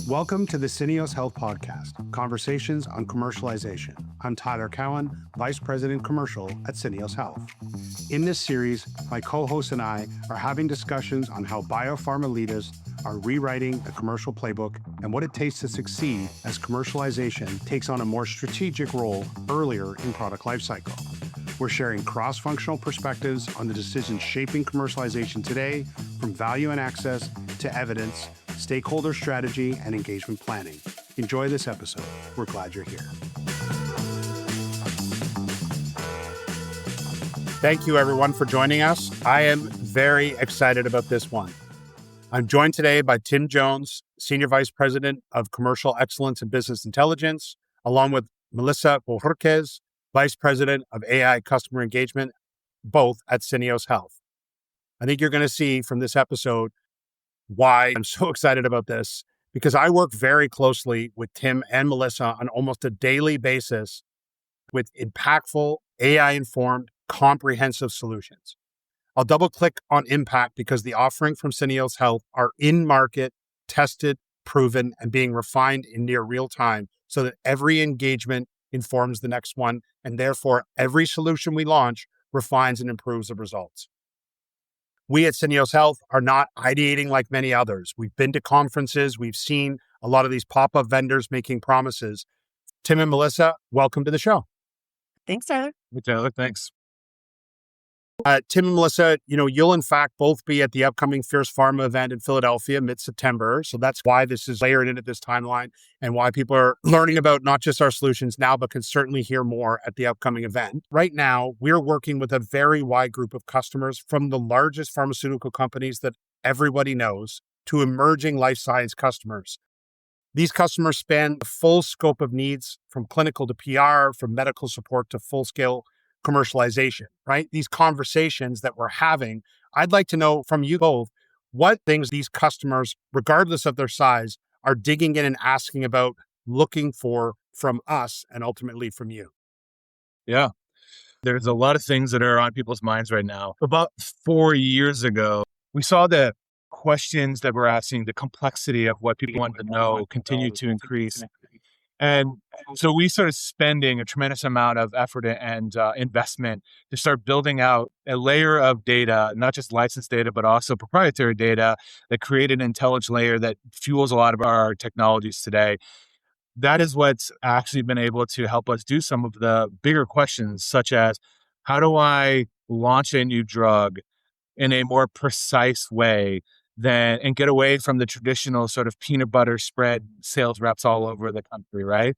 Welcome to the Syneos Health Podcast, Conversations on Commercialization. I'm Tyler Cowan, Vice President Commercial at Syneos Health. In this series, my co-hosts and I are having discussions on how biopharma leaders are rewriting the commercial playbook and what it takes to succeed as commercialization takes on a more strategic role earlier in product lifecycle. We're sharing cross-functional perspectives on the decisions shaping commercialization today, from value and access to evidence, stakeholder strategy, and engagement planning. Enjoy this episode. We're glad you're here. Thank you, everyone, for joining us. I am very excited about this one. I'm joined today by Tim Jones, Senior Vice President of Commercial Excellence and Business Intelligence, along with Melissa Bojorquez, Vice President of AI Customer Engagement, both at Syneos Health. I think you're going to see from this episode why I'm so excited about this, because I work very closely with Tim and Melissa on almost a daily basis with impactful, AI-informed, comprehensive solutions. I'll double click on impact because the offering from Syneos Health are in market, tested, proven, and being refined in near real time so that every engagement informs the next one, and therefore every solution we launch refines and improves the results. We at Syneos Health are not ideating like many others. We've been to conferences. We've seen a lot of these pop-up vendors making promises. Tim and Melissa, welcome to the show. Thanks, Tyler. Hey, Tyler, thanks. Tim and Melissa, you'll in fact both be at the upcoming Fierce Pharma event in Philadelphia mid-September. So that's why this is layered in at this timeline and why people are learning about not just our solutions now, but can certainly hear more at the upcoming event. Right now, we're working with a very wide group of customers, from the largest pharmaceutical companies that everybody knows to emerging life science customers. These customers span the full scope of needs, from clinical to PR, from medical support to full-scale commercialization, right? These conversations that we're having, I'd like to know from you both what things these customers, regardless of their size, are digging in and asking about, looking for from us and ultimately from you. Yeah, there's a lot of things that are on people's minds right now. About 4 years ago, we saw the questions that we're asking, the complexity of what people want to know continue to increase. And so we started spending a tremendous amount of effort and investment to start building out a layer of data, not just licensed data, but also proprietary data that created an intelligence layer that fuels a lot of our technologies today. That is what's actually been able to help us do some of the bigger questions, such as, how do I launch a new drug in a more precise way and get away from the traditional sort of peanut butter spread sales reps all over the country, right?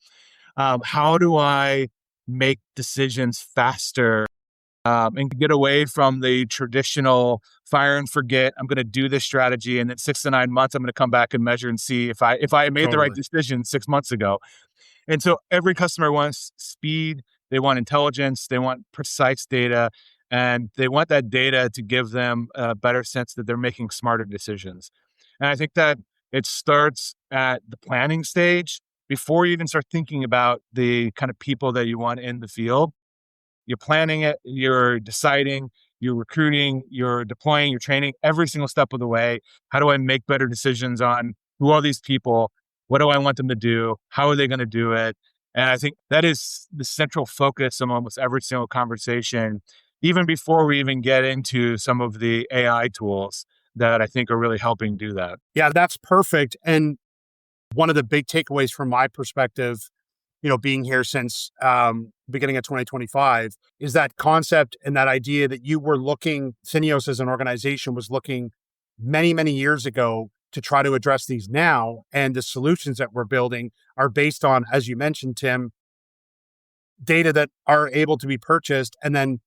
How do I make decisions faster and get away from the traditional fire and forget? I'm going to do this strategy, and in 6 to 9 months, I'm going to come back and measure and see if I made the right decision 6 months ago. And so every customer wants speed, they want intelligence, they want precise data, and they want that data to give them a better sense that they're making smarter decisions. And I think that it starts at the planning stage before you even start thinking about the kind of people that you want in the field. You're planning it, you're deciding, you're recruiting, you're deploying, you're training every single step of the way. How do I make better decisions on who are these people? What do I want them to do? How are they going to do it? And I think that is the central focus of almost every single conversation, even before we even get into some of the AI tools that I think are really helping do that. Yeah, that's perfect. And one of the big takeaways from my perspective, being here since beginning of 2025, is that concept and that idea that you were looking, Syneos as an organization was looking many, many years ago to try to address these now. And the solutions that we're building are based on, as you mentioned, Tim, data that are able to be purchased, and then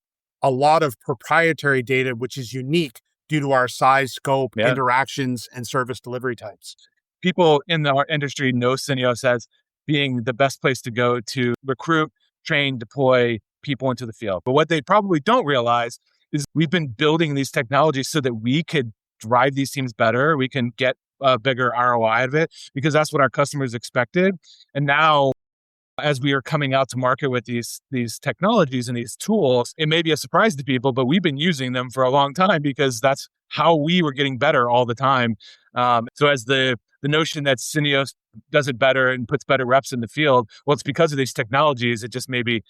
a lot of proprietary data, which is unique due to our size, scope, interactions, and service delivery types. People in our industry know Syneos as being the best place to go to recruit, train, deploy people into the field. But what they probably don't realize is we've been building these technologies so that we could drive these teams better. We can get a bigger ROI out of it because that's what our customers expected. And now, as we are coming out to market with these technologies and these tools, it may be a surprise to people, but we've been using them for a long time because that's how we were getting better all the time. So as the the notion that Syneos does it better and puts better reps in the field. Well, it's because of these technologies. It just maybe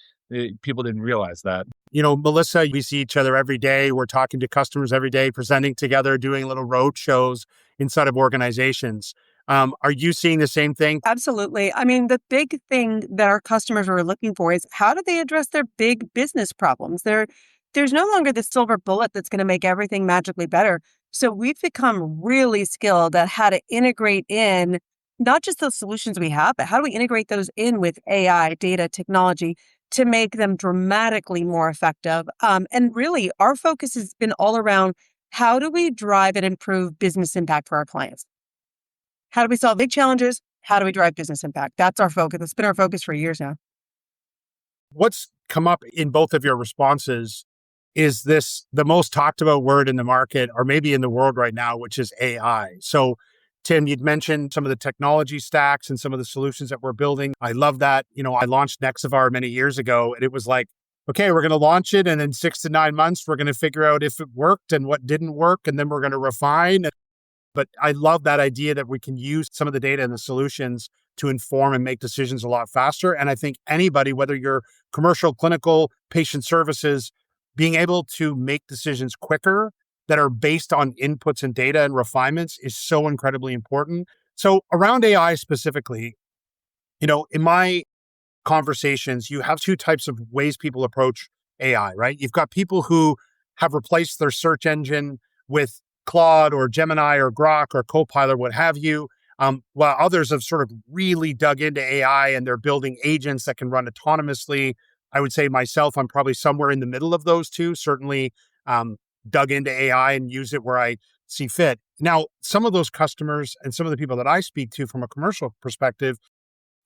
people didn't realize that. Melissa, we see each other every day. We're talking to customers every day, presenting together, doing little road shows inside of organizations. Are you seeing the same thing? Absolutely. I mean, the big thing that our customers are looking for is how do they address their big business problems? There's no longer the silver bullet that's going to make everything magically better. So we've become really skilled at how to integrate in not just the solutions we have, but how do we integrate those in with AI, data, technology to make them dramatically more effective. And really, our focus has been all around how do we drive and improve business impact for our clients? How do we solve big challenges? How do we drive business impact? That's our focus. It's been our focus for years now. What's come up in both of your responses is this the most talked about word in the market or maybe in the world right now, which is AI. So Tim, you'd mentioned some of the technology stacks and some of the solutions that we're building. I love that. I launched Nexavar many years ago, and it was like, okay, we're going to launch it. And in 6 to 9 months, we're going to figure out if it worked and what didn't work. And then we're going to refine. But I love that idea that we can use some of the data and the solutions to inform and make decisions a lot faster. And I think anybody, whether you're commercial, clinical, patient services, being able to make decisions quicker that are based on inputs and data and refinements is so incredibly important. So around AI specifically, in my conversations, you have two types of ways people approach AI, right? You've got people who have replaced their search engine with Claude or Gemini or Grok or Copilot, what have you, while others have sort of really dug into AI and they're building agents that can run autonomously. I would say myself, I'm probably somewhere in the middle of those two, certainly dug into AI and use it where I see fit. Now, some of those customers and some of the people that I speak to from a commercial perspective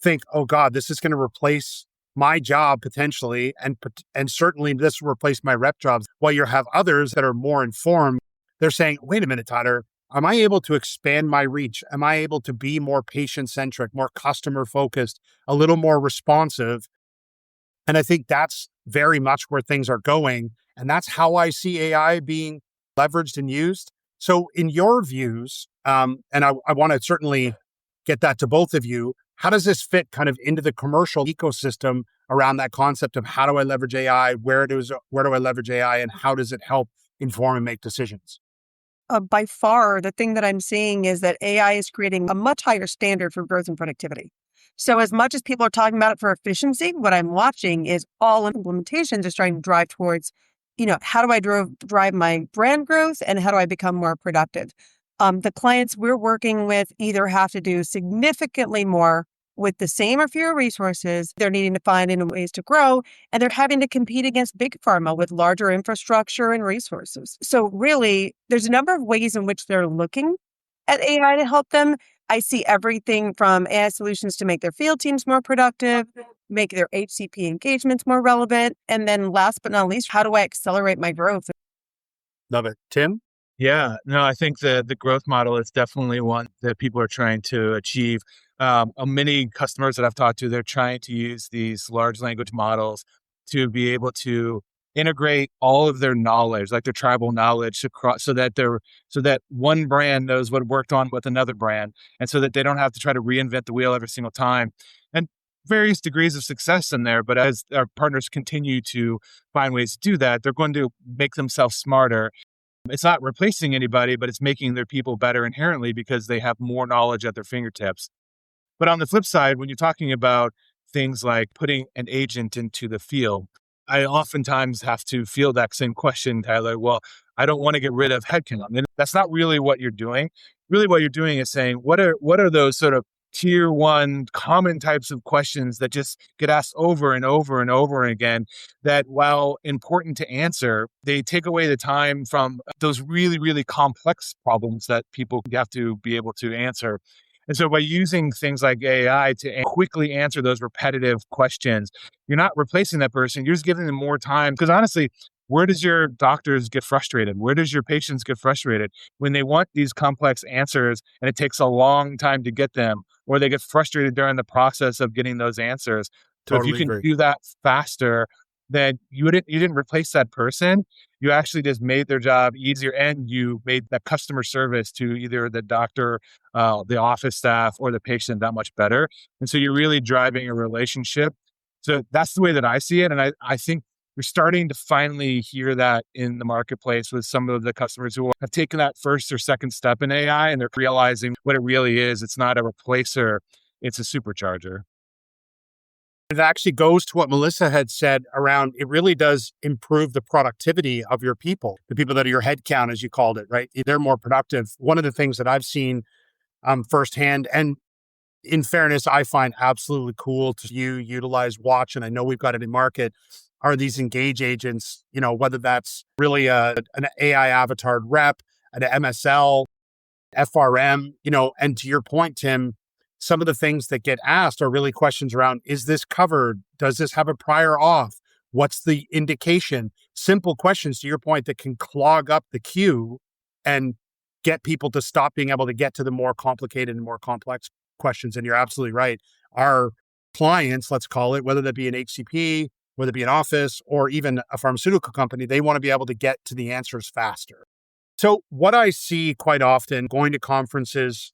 think, oh God, this is going to replace my job potentially, and certainly this will replace my rep jobs. While you have others that are more informed, they're saying, wait a minute, Tyler, am I able to expand my reach? Am I able to be more patient-centric, more customer-focused, a little more responsive? And I think that's very much where things are going. And that's how I see AI being leveraged and used. So in your views, and I want to certainly get that to both of you, how does this fit kind of into the commercial ecosystem around that concept of how do I leverage AI? Where do I leverage AI? And how does it help inform and make decisions? By far, the thing that I'm seeing is that AI is creating a much higher standard for growth and productivity. So as much as people are talking about it for efficiency, what I'm watching is all implementations is trying to drive towards, how do I drive my brand growth and how do I become more productive? The clients we're working with either have to do significantly more with the same or fewer resources. They're needing to find new ways to grow, and they're having to compete against big pharma with larger infrastructure and resources. So really, there's a number of ways in which they're looking at AI to help them. I see everything from AI solutions to make their field teams more productive, make their HCP engagements more relevant, and then last but not least, how do I accelerate my growth? Love it. Tim? Yeah, no, I think the growth model is definitely one that people are trying to achieve. Many customers that I've talked to, they're trying to use these large language models to be able to integrate all of their knowledge, like their tribal knowledge, across, so that one brand knows what worked on with another brand, and so that they don't have to try to reinvent the wheel every single time. And various degrees of success in there, but as our partners continue to find ways to do that, they're going to make themselves smarter. It's not replacing anybody, but it's making their people better inherently because they have more knowledge at their fingertips. But on the flip side, when you're talking about things like putting an agent into the field, I oftentimes have to field that same question, Tyler. Well, I don't want to get rid of headcount. And that's not really what you're doing. Really what you're doing is saying, what are those sort of tier one common types of questions that just get asked over and over and over again that, while important to answer, they take away the time from those really, really complex problems that people have to be able to answer. And so by using things like AI to quickly answer those repetitive questions, you're not replacing that person. You're just giving them more time. Because honestly, where does your doctors get frustrated? Where does your patients get frustrated? When they want these complex answers and it takes a long time to get them, or they get frustrated during the process of getting those answers. So Totally if you can agree. do that faster, then you didn't replace that person. You actually just made their job easier, and you made that customer service to either the doctor, the office staff, or the patient that much better. And so you're really driving a relationship. So that's the way that I see it. And I think we're starting to finally hear that in the marketplace with some of the customers who have taken that first or second step in AI, and they're realizing what it really is. It's not a replacer, it's a supercharger. It actually goes to what Melissa had said around it really does improve the productivity of your people, the people that are your headcount, as you called it, right? They're more productive. One of the things that I've seen firsthand, and in fairness, I find absolutely cool to utilize Watch, and I know we've got it in market, are these engage agents, whether that's really an AI avatar rep, an MSL, FRM, and to your point, Tim, some of the things that get asked are really questions around, is this covered? Does this have a prior auth? What's the indication? Simple questions, to your point, that can clog up the queue and get people to stop being able to get to the more complicated and more complex questions. And you're absolutely right. Our clients, let's call it, whether that be an HCP, whether it be an office, or even a pharmaceutical company, they want to be able to get to the answers faster. So what I see quite often going to conferences,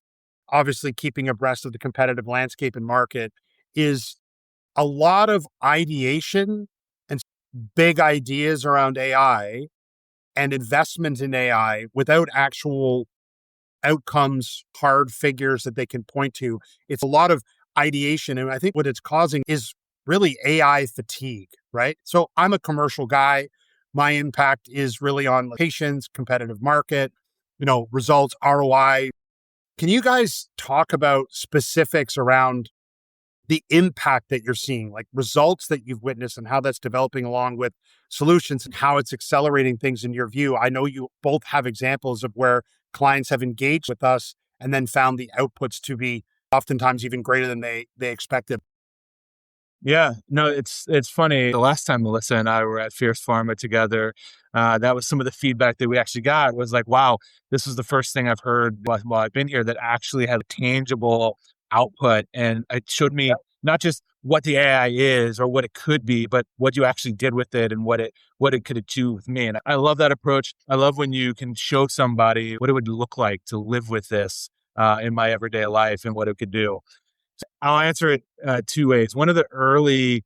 obviously keeping abreast of the competitive landscape and market, is a lot of ideation and big ideas around AI and investment in AI without actual outcomes, hard figures that they can point to. It's a lot of ideation. And I think what it's causing is really AI fatigue, right? So I'm a commercial guy. My impact is really on patients, competitive market, results, ROI. Can you guys talk about specifics around the impact that you're seeing, like results that you've witnessed and how that's developing along with solutions and how it's accelerating things in your view? I know you both have examples of where clients have engaged with us and then found the outputs to be oftentimes even greater than they expected. Yeah, no, it's funny. The last time Melissa and I were at Fierce Pharma together, that was some of the feedback that we actually got was like, wow, this is the first thing I've heard while I've been here that actually had a tangible output. And it showed me not just what the AI is or what it could be, but what you actually did with it and what it could achieve with me. And I love that approach. I love when you can show somebody what it would look like to live with this in my everyday life and what it could do. I'll answer it two ways. One of the early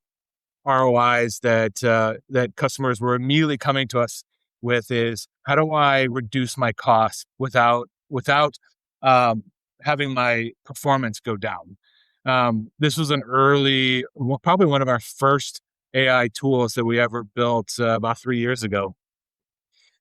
ROIs that customers were immediately coming to us with is, how do I reduce my costs without having my performance go down? This was probably one of our first AI tools that we ever built about 3 years ago.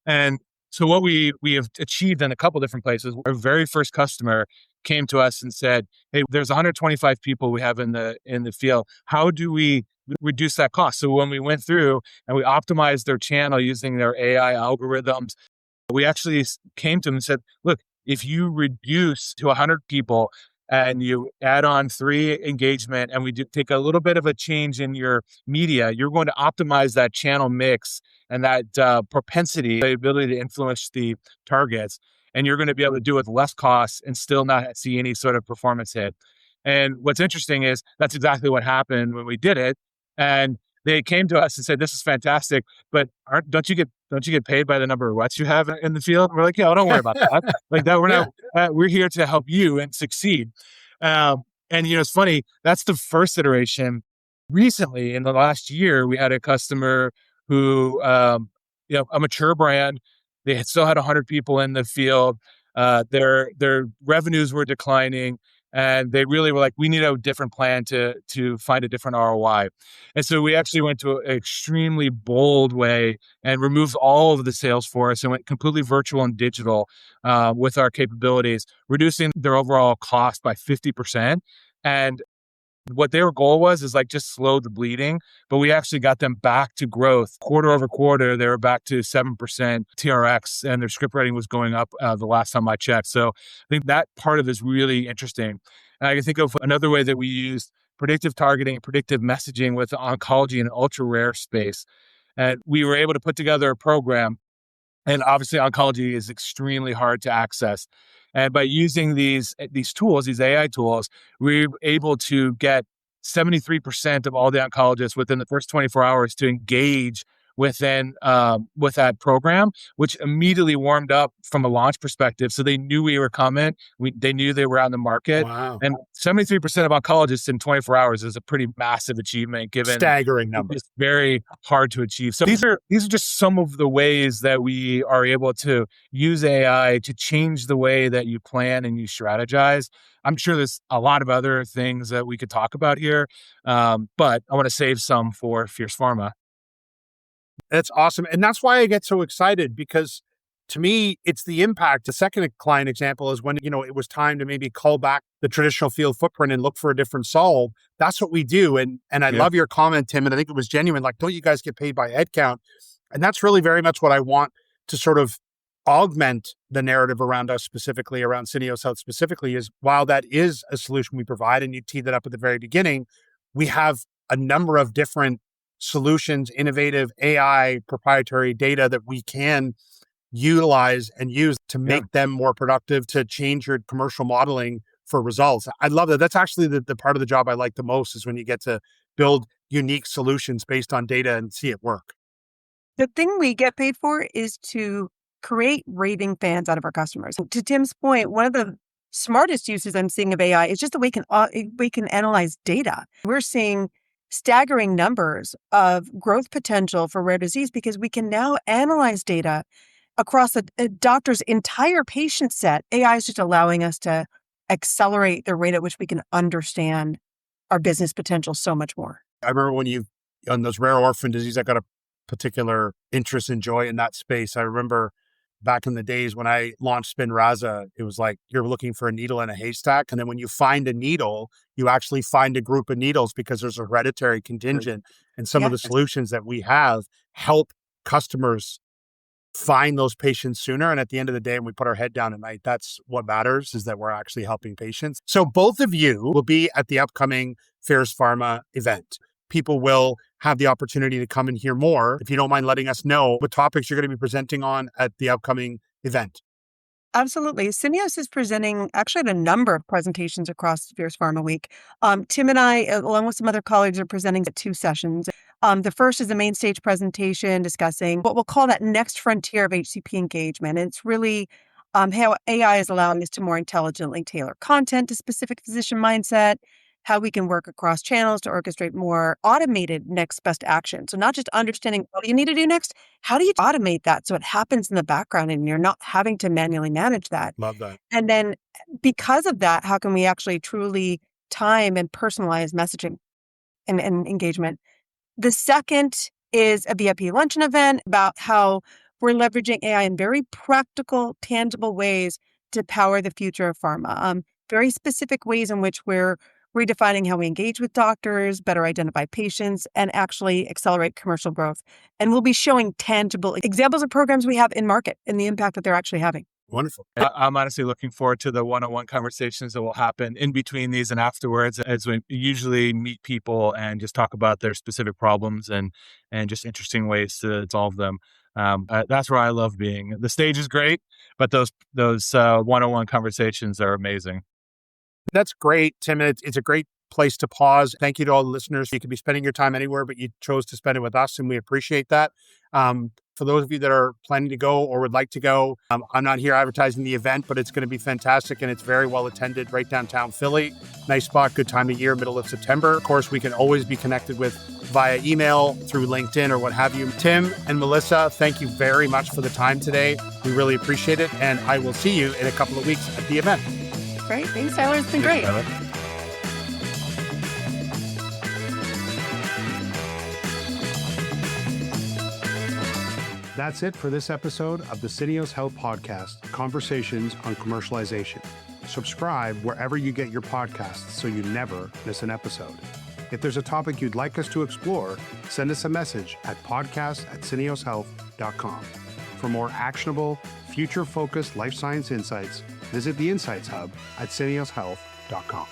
And so what we have achieved in a couple different places. Our very first customer came to us and said, "Hey, there's 125 people we have in the field. How do we reduce that cost?" So when we went through and we optimized their channel using their AI algorithms, we actually came to them and said, "Look, if you reduce to 100 people and you add on 3 engagement and we do take a little bit of a change in your media, you're going to optimize that channel mix and that propensity, the ability to influence the targets. And you're going to be able to do it with less costs and still not see any sort of performance hit." And what's interesting is that's exactly what happened when we did it. And they came to us and said, "This is fantastic, but don't you get paid by the number of reps you have in the field?" And we're like, "Yeah, don't worry about that. Like that, we're here to help you and succeed." And it's funny. That's the first iteration. Recently, in the last year, we had a customer who, a mature brand. They still had 100 people in the field. Their revenues were declining. And they really were like, we need a different plan to find a different ROI. And so we actually went to an extremely bold way and removed all of the sales force and went completely virtual and digital with our capabilities, reducing their overall cost by 50%. And what their goal was is like just slow the bleeding, but we actually got them back to growth. Quarter over quarter, they were back to 7% TRX, and their script rating was going up the last time I checked. So I think that part of it is really interesting. And I can think of another way that we used predictive targeting, predictive messaging with oncology and ultra rare space. And we were able to put together a program. And obviously, oncology is extremely hard to access. And by using these tools, these AI tools, we're able to get 73% of all the oncologists within the first 24 hours to engage with that program, which immediately warmed up from a launch perspective. So they knew we were coming. They knew they were on the market. Wow. And 73% of oncologists in 24 hours is a pretty massive achievement, given Staggering number. it's very hard to achieve. So these are just some of the ways that we are able to use AI to change the way that you plan and you strategize. I'm sure there's a lot of other things that we could talk about here, but I want to save some for Fierce Pharma. That's awesome. And that's why I get so excited, because to me, it's the impact. The second client example is when, it was time to maybe call back the traditional field footprint and look for a different solve. That's what we do. And I love your comment, Tim, and I think it was genuine. Like, don't you guys get paid by head count? And that's really very much what I want to sort of augment the narrative around us specifically, around Syneos Health specifically, is while that is a solution we provide, and you teed that up at the very beginning, we have a number of different solutions, innovative AI, proprietary data that we can utilize and use to make them more productive, to change your commercial modeling for results. I love that. That's actually the part of the job I like the most, is when you get to build unique solutions based on data and see it work. The thing we get paid for is to create raving fans out of our customers. To Tim's point, one of the smartest uses I'm seeing of AI is just the way we can analyze data. We're seeing staggering numbers of growth potential for rare disease because we can now analyze data across a doctor's entire patient set. AI is just allowing us to accelerate the rate at which we can understand our business potential so much more. I remember when on those rare orphan disease, I got a particular interest and joy in that space. I remember back in the days when I launched Spinraza, it was like you're looking for a needle in a haystack. And then when you find a needle, you actually find a group of needles because there's a hereditary contingent. And some of the solutions that we have help customers find those patients sooner. And at the end of the day, when we put our head down at night, that's what matters, is that we're actually helping patients. So both of you will be at the upcoming Fierce Pharma event. People will have the opportunity to come and hear more. If you don't mind letting us know what topics you're going to be presenting on at the upcoming event. Absolutely. Syneos is presenting actually at a number of presentations across Fierce Pharma Week. Tim and I, along with some other colleagues, are presenting at 2 sessions. The first is a main stage presentation discussing what we'll call that next frontier of HCP engagement. And it's really how AI is allowing us to more intelligently tailor content to specific physician mindset, how we can work across channels to orchestrate more automated next best action. So not just understanding what do you need to do next, how do you automate that so it happens in the background and you're not having to manually manage that? Love that. And then because of that, how can we actually truly time and personalize messaging and engagement? The second is a VIP luncheon event about how we're leveraging AI in very practical, tangible ways to power the future of pharma. Very specific ways in which we're redefining how we engage with doctors, better identify patients, and actually accelerate commercial growth. And we'll be showing tangible examples of programs we have in market and the impact that they're actually having. Wonderful. I'm honestly looking forward to the one-on-one conversations that will happen in between these and afterwards, as we usually meet people and just talk about their specific problems and just interesting ways to solve them. That's where I love being. The stage is great, but those one-on-one conversations are amazing. That's great, Tim. And it's a great place to pause. Thank you to all the listeners. You could be spending your time anywhere, but you chose to spend it with us, and we appreciate that. For those of you that are planning to go or would like to go, I'm not here advertising the event, but it's going to be fantastic, and it's very well attended right downtown Philly. Nice spot, good time of year, middle of September. Of course, we can always be connected with via email, through LinkedIn, or what have you. Tim and Melissa, thank you very much for the time today. We really appreciate it, and I will see you in a couple of weeks at the event. Great. Thanks, Tyler. It's been great. Tyler. That's it for this episode of the Syneos Health Podcast, Conversations on Commercialization. Subscribe wherever you get your podcasts so you never miss an episode. If there's a topic you'd like us to explore, send us a message at podcast@syneoshealth.com. For more actionable, future-focused life science insights, visit the Insights Hub at syneoshealth.com.